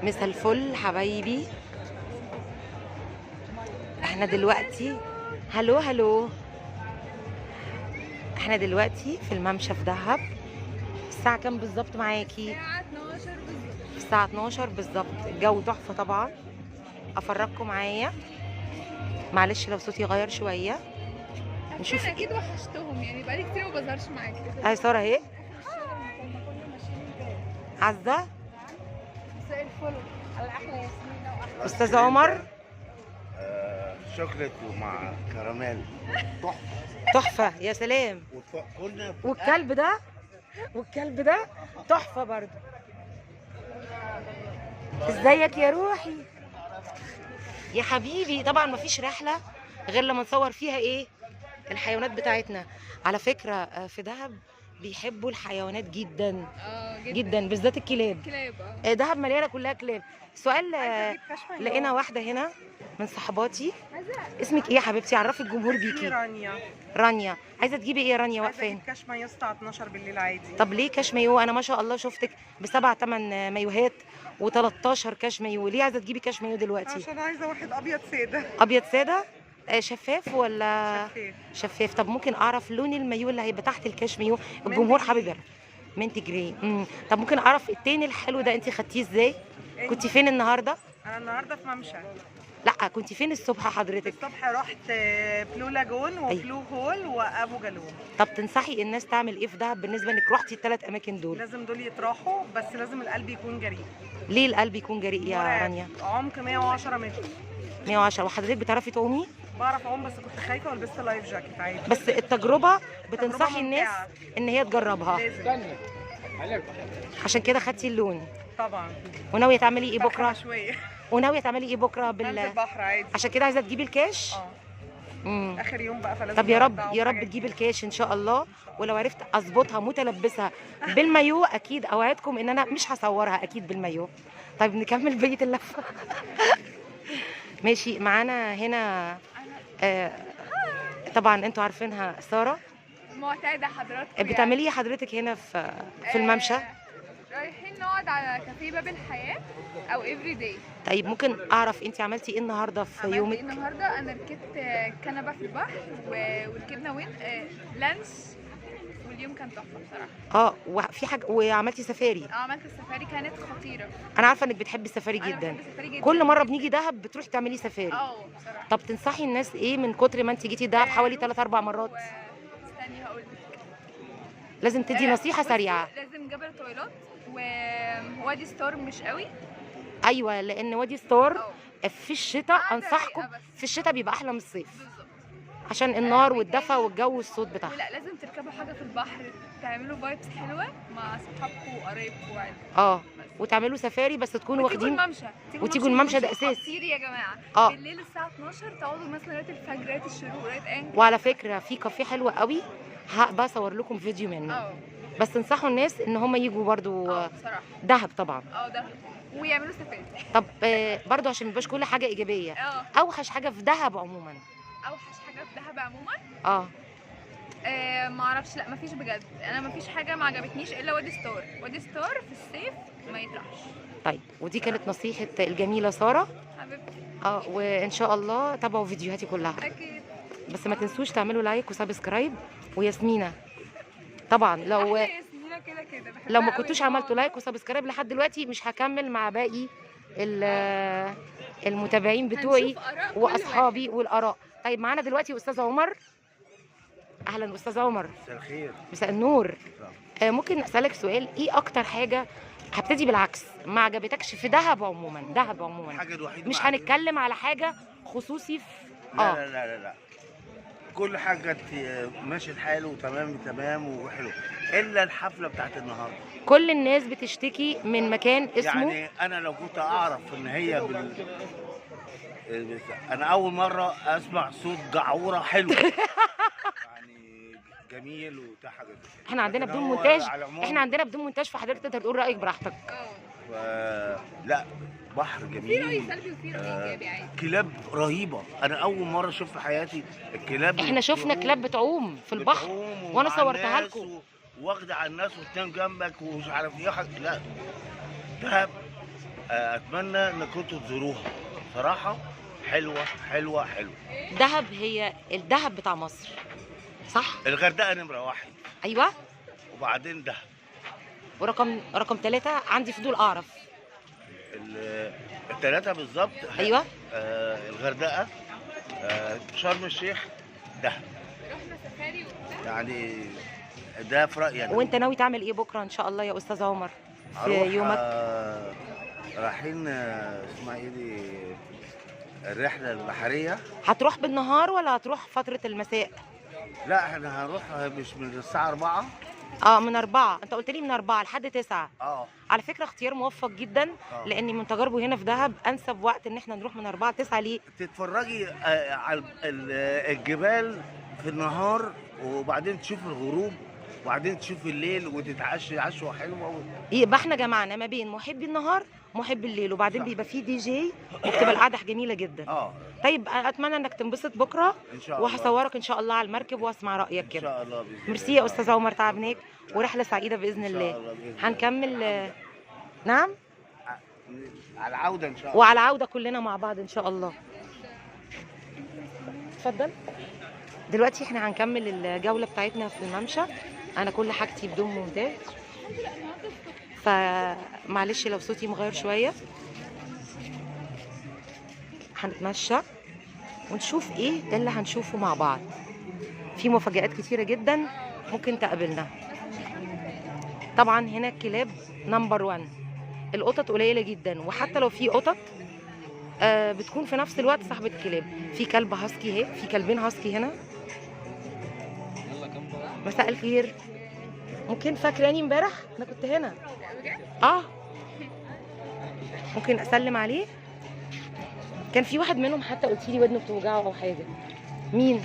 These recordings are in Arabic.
مسا الفل حبايبي. احنا دلوقتي هلو احنا دلوقتي في الممشى في دهب. الساعة كام بالظبط معاكي؟ الساعة 12 بالظبط. الجو تحفة طبعا. افرجكم معايا، معلش لو صوتي غير شوية. نشوف. اكيد وحشتهم، يعني بقالي كتير ما بظهرش معاكي. هاي سارة اهي. عزة، مساء الفل على احلى ياسمين واحلى استاذ عمر. شوكليت ومع كراميل تحفة يا سلام. كنا والكلب ده تحفة برضه. ازيك يا روحي يا حبيبي؟ طبعا مفيش رحلة غير لما نصور فيها ايه؟ الحيوانات بتاعتنا. على فكرة في دهب بيحبوا الحيوانات جدا جدا، بالذات الكلاب. دهب مليانة كلها كلاب. سؤال، لقينا واحدة هنا من صحباتي. اسمك ايه يا حبيبتي؟ عرفي الجمهور بيكي. رانيا. رانيا، عايزة تجيبي ايه يا رانيا؟ واقفة عايزة اجيب كاش مايو الساعة 12 بالليل عادي. طب ليه كاش مايو؟ انا ما شاء الله شفتك ب7 8 مايوهات و13 كاش مايو. ليه عايزه تجيبي كاش مايو دلوقتي؟ عشان عايزة واحد ابيض سادة. ابيض ساده؟ شفاف ولا شفاف؟ شفاف. طب ممكن اعرف لون المايو اللي هيبقى تحت الكاش مايو؟ الجمهور حابب يعرف. منت جراي. طب ممكن اعرف التاني الحلو ده انت خدتيه ازاي؟ كنت فين النهارده؟ انا النهارده في ممشى. لا، كنت فين الصبح حضرتك؟ الصبح رحت بلو لاجون وبلو هول وابو جالوم. طب تنصحي الناس تعمل ايه في دهب بالنسبه انك رحتي الثلاث اماكن دول؟ لازم دول يتراحوا، بس لازم القلب يكون جريء. ليه القلب يكون جريء يا رانيا؟ عمق 110 متر. 110. وحضرتك بتعرفي تعومي؟ بعرف اعوم بس كنت خايفة ولبست لايف جاكيت عادي. بس التجربة بتنصحي الناس ان هي تجربها. لازم. عشان كده خدتي اللون. طبعا. وناوية تعملي ايه بكرة؟ شوية. وناوية تعملي ايه بكرة هنزل البحر عادي. عشان كده عايزة تجيبي الكاش؟ اخر يوم بقى فلازم. طب يا رب يا رب تجيبي الكاش ان شاء الله. ولو عرفت اظبطها متلبسة بالمايو اكيد اوعدكم ان انا مش هصورها اكيد بالمايو. طيب نكمل بقية اللفة. ماشي. معانا هنا طبعا انتوا عارفينها سارة. معتادة حضراتكم. بتعملي ايه حضرتك هنا في الممشى؟ رايحين نقعد على كافيه باب الحياة او افري داي. طيب ممكن اعرف انت عملتي ايه النهارده في يومك؟ النهارده انا ركبت كنبه في البحر وركبنا لانش، واليوم كان تحفه بصراحه. وفي حاجه وعملتي سفاري؟ عملت السفاري كانت خطيره. انا عارفه انك بتحبي السفاري أنا جدا. بحب السفاري جدا. كل مره بنيجي دهب بتروحي تعملي سفاري؟ بصراحه. طب تنصحي الناس ايه من كتر ما انت جيتي دهب حوالي 3 4 مرات؟ استني هقول لك. لازم تدي نصيحه سريعه. لازم جبل طويلات ووادي ستار مش قوي. ايوه، لان وادي ستار في الشتاء انصحكم. في الشتاء بيبقى احلى من الصيف عشان النار والدفا والجو والصوت بتاعها. لا، لازم تركبوا حاجه في البحر، تعملوا فايبس حلوه مع اصحابكم وقرايبكم وعيلتكم. وتعملوا سفاري بس تكونوا واخدين. وتيجوا الممشى ده اساسي. خطير يا جماعه. بالليل الساعه 12 تقعدوا مثلا لغايه الفجر، لغايه الشروق، لغايه وعلى فكره في كافيه حلو قوي هبقى اصور لكم فيديو منه. بس تنصحوا الناس ان هم يجوا برضو بصراحه دهب طبعا. دهب ويعملوا سفاري. طب برضو عشان ميبقاش كل حاجه ايجابيه. اوحش حاجه في دهب عموما؟ اوحش حاجه في دهب عموما ما اعرفش. لا مفيش بجد. انا مفيش حاجه ما عجبتنيش الا وادي ستار. وادي ستار في الصيف ما يطرحش. طيب، ودي كانت نصيحه الجميله ساره حبيبتي. وان شاء الله تابعوا فيديوهاتي كلها. اكيد. بس ما تنسوش تعملوا لايك وسبسكرايب. وياسمينة طبعا لو ما كنتوش عملتوا لايك وسبسكرايب لحد دلوقتي مش هكمل مع باقي المتابعين بتوعي واصحابي والاراء. طيب معانا دلوقتي استاذ عمر. اهلا استاذ عمر. مساء الخير. مساء النور. ممكن اسالك سؤال؟ ايه اكتر حاجه هبتدي بالعكس ما عجبتكش في دهب عموما؟ دهب عموما الحاجه الوحيده مش هنتكلم على حاجه خصوصي في لا لا لا لا كل حاجه كانت ماشي الحال وتمام وحلو الا الحفله بتاعت النهارده. كل الناس بتشتكي من مكان اسمه يعني انا لو كنت اعرف ان هي انا اول مره اسمع صوت جعوره حلو. يعني جميل وبتاع حاجه. احنا عندنا بدون مونتاج. فحضرتك تقدر تقول رايك براحتك. لا بحر جميل. في رأي سلبي وفي رأي ايجابي عادي. كلاب رهيبه. انا اول مره اشوف في حياتي الكلاب. احنا شفنا كلاب بتعوم في البحر وانا صورتها لكم. واخده على الناس وتنام جنبك ومش عارف ايه. لا دهب اتمنى ان كنتوا تزوروها صراحه. حلوه حلوه حلوه. دهب هي الدهب بتاع مصر، صح؟ الغردقه نمره 1، ايوه. وبعدين دهب. رقم 3 عندي فضول اعرف. الثلاثه بالظبط. ايوه. الغردقه، شرم الشيخ، دهب. رحنا سفاري وبتاع. يعني ده في رايي أنا. وانت ناوي تعمل ايه بكره ان شاء الله يا استاذ عمر في هروح، يومك؟ رايحين اسمها ايه دي، الرحله البحريه. هتروح بالنهار ولا هتروح فتره المساء؟ لا احنا هنروح مش من الساعه 4. من 4. انت قلت لي من 4 لحد 9. على فكره اختيار موفق جدا. لاني من تجاربه هنا في دهب انسب وقت ان احنا نروح من 4 ل 9. ليه؟ تتفرجي على الجبال في النهار، وبعدين تشوف الغروب، وبعدين تشوف الليل، وتتعشي عشوه حلوه. يبقى احنا جمعنا ما بين محبي النهار ومحبي الليل، وبعدين بيبقى فيه دي جي، وبتبقى القعده جميله جدا. طيب اتمنى انك تنبسط بكره ان شاء الله، وهصورك ان شاء الله على المركب واسمع رايك كده. ان شاء الله باذن الله. ميرسي يا استاذ عمر، تعبناك، ورحله سعيده باذن الله. هنكمل. نعم، على العوده ان شاء الله، وعلى العوده كلنا مع بعض ان شاء الله. اتفضل. دلوقتي احنا هنكمل الجوله بتاعتنا في الممشى. انا كل حاجتي بدون مونتاج، فمعلش لو صوتي مغير شويه. هنتمشى ونشوف ايه اللي هنشوفه مع بعض. في مفاجآت كتيره جدا ممكن تقابلنا. طبعا هنا الكلاب نمبر 1. القطط قليله جدا، وحتى لو في قطط بتكون في نفس الوقت صاحبه الكلاب. في كلب هاسكي اهي، في كلبين هاسكي هنا. مساء الخير. ممكن فاكراني امبارح انا كنت هنا؟ ممكن اسلم عليه؟ كان في واحد منهم حتى قلت لي ودنه بتوجعه او حاجه. مين؟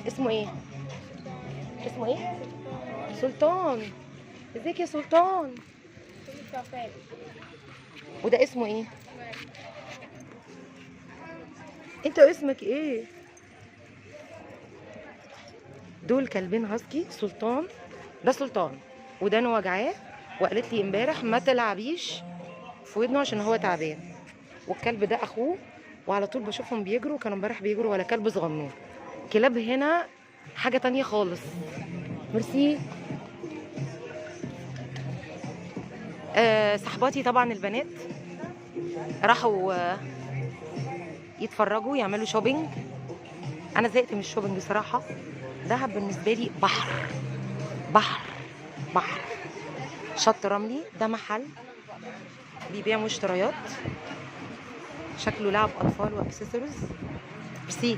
اسمه ايه؟ سلطان. ازيك يا سلطان؟ وده اسمه ايه؟ انت اسمك ايه؟ دول كلبين هاسكي. سلطان ده سلطان ودانه وجعاه، وقالت لي امبارح ما تلعبيش في ودنه عشان هو تعبان. والكلب ده اخوه، وعلى طول بشوفهم بيجروا. كانوا امبارح بيجروا ولا كلب صغنون. كلاب هنا حاجه تانية خالص. ميرسي. صحباتي طبعا البنات راحوا يتفرجوا يعملوا شوبينج. انا زهقت من الشوبينج بصراحه. دهب بالنسبه لي بحر بحر بحر. شط رملي. ده محل بيبيع مشتريات، شكله لعب اطفال واكسسوارز. ميرسي.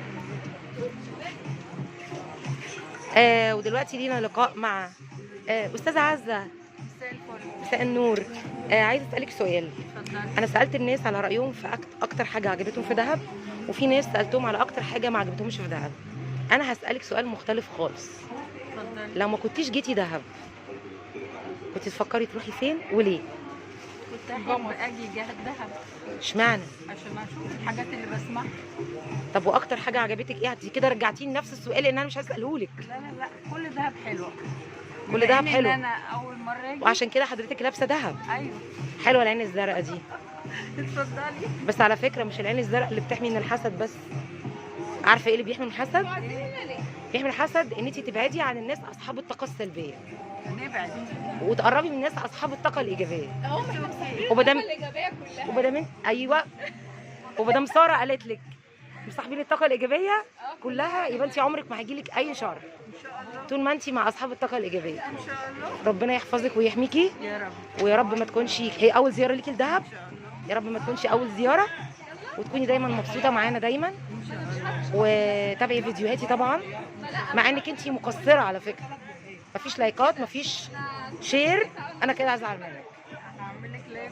ودلوقتي لينا لقاء مع استاذه عزه. مساء النور. عايزه اسالك سؤال. انا سالت الناس على رايهم في اكتر حاجه عجبتهم في دهب، وفي ناس سالتهم على اكتر حاجه ما عجبتهمش في دهب. انا هسالك سؤال مختلف خالص. لو ما كنتيش جيتي دهب كنت تفكري تروحي فين وليه؟ كنت احب اجي دهب. اشمعنى؟ عشان اشوف الحاجات اللي بسمعها. طب واكتر حاجه عجبتك ايه؟ انت كده رجعتيني نفس السؤال لان انا مش هساله لك. لا كل دهب حلوه. كل دهب حلو. انا اول مره اجي، وعشان كده حضرتك لابسه دهب. ايوه. حلوه العين الزرقاء دي. اتفضلي. بس على فكره مش العين الزرقاء اللي بتحمي من الحسد بس. عارفه ايه اللي بيحمي من الحسد؟ بيحمي من الحسد ان انت تبعدي عن الناس اصحاب الطاقه السلبيه، نبعد وتقربي من الناس اصحاب الطاقه الايجابيه. ومدام الايجابيه كلها. ومدام ايوه، ومدام ساره قالت لك مصاحبين الطاقه الايجابيه كلها، يبقى انت عمرك ما هيجيلك اي شر طول ما انت مع اصحاب الطاقه الايجابيه. ان شاء الله. ربنا يحفظك ويحميكي يا رب. ويا رب ما تكونش هي اول زياره ليكي لدهب. يا رب ما تكونش اول زياره، وتكوني دايما مبسوطه معانا دايما. وتابعي فيديوهاتي طبعا، مع انك انت مقصره على فكره. مفيش لايكات، مفيش شير، انا كده هزعل منك. هعمل لك لايك.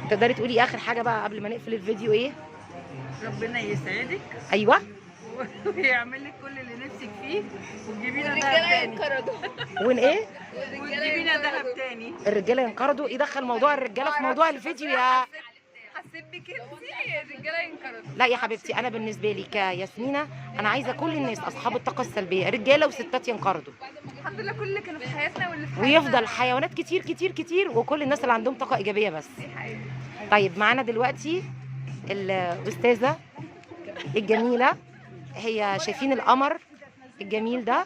تقدري تقولي اخر حاجه بقى قبل ما نقفل الفيديو ايه؟ ربنا يسعدك ايوه. ويعمل لك كل اللي نفسك فيه، وتجيبينا دهب والرجاله تاني. ينقرضوا. وين ايه؟ وتجيبينا دهب تاني. الرجاله ينقرضوا؟ ايه دخل موضوع الرجاله في موضوع الفيديو يا حسيت سيبك انتي الرجاله ينقرضوا. لا يا حبيبتي، انا بالنسبه لي كياسمينه انا عايزه كل الناس اصحاب الطاقه السلبيه رجاله وستات ينقرضوا، الحمد لله كل اللي كانوا في حياتنا واللي في ويفضل حيوانات كتير كتير كتير، وكل الناس اللي عندهم طاقه ايجابيه بس. دي حقيقة. طيب معانا دلوقتي الاستاذه الجميله، هي شايفين القمر الجميل ده؟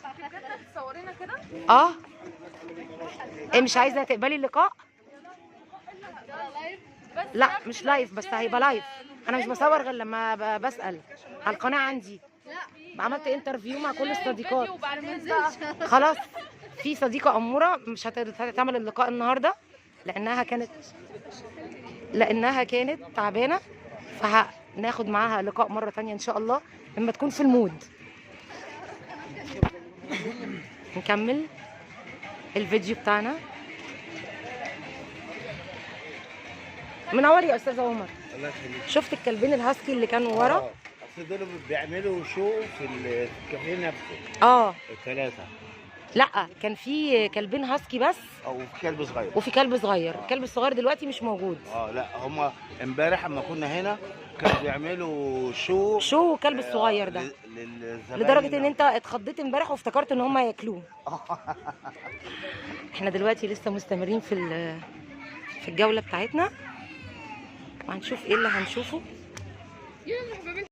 تصورينا كده؟ اه ايه، مش عايزه تقبلي اللقاء؟ لا مش لايف، بس هيبقى لايف. انا مش بصور غير لما بسال على القناه عندي. عملت انترفيو مع كل الصديقات. خلاص، في صديقه اموره مش هتعمل اللقاء النهارده لانها كانت تعبانه، فهناخد معاها لقاء مره تانية ان شاء الله لما تكون في المود. نكمل الفيديو بتاعنا. منور يا استاذ عمر. الله يخليك. شفت الكلبين الهاسكي اللي كانوا ورا؟ اصل دول بيعملوا شو في الكافيه نفسه. اه الثلاثه. لا، كان في كلبين هاسكي بس، او في كلب صغير. وفي كلب صغير. الكلب الصغير دلوقتي مش موجود. لا هم امبارح اما كنا هنا كانوا بيعملوا شو الكلب الصغير ده، للزباين. لدرجه ان انت اتخضيت امبارح وافتكرت ان هم ياكلوه. احنا دلوقتي لسه مستمرين في الجوله بتاعتنا، وهنشوف ايه اللي هنشوفه.